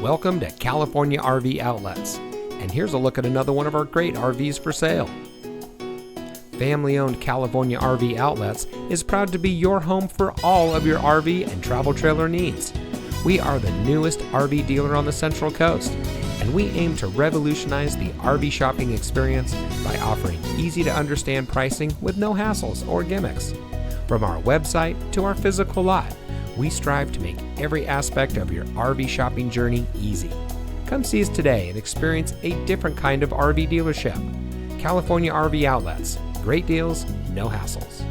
Welcome to California RV Outlets, and here's a look at another one of our great RVs for sale. Family-owned California RV Outlets is proud to be your home for all of your RV and travel trailer needs. We are the newest RV dealer on the Central Coast, and we aim to revolutionize the RV shopping experience by offering easy-to-understand pricing with no hassles or gimmicks. From our website to our physical lot, we strive to make every aspect of your RV shopping journey easy. Come see us today and experience a different kind of RV dealership. California RV Outlets. Great deals, no hassles.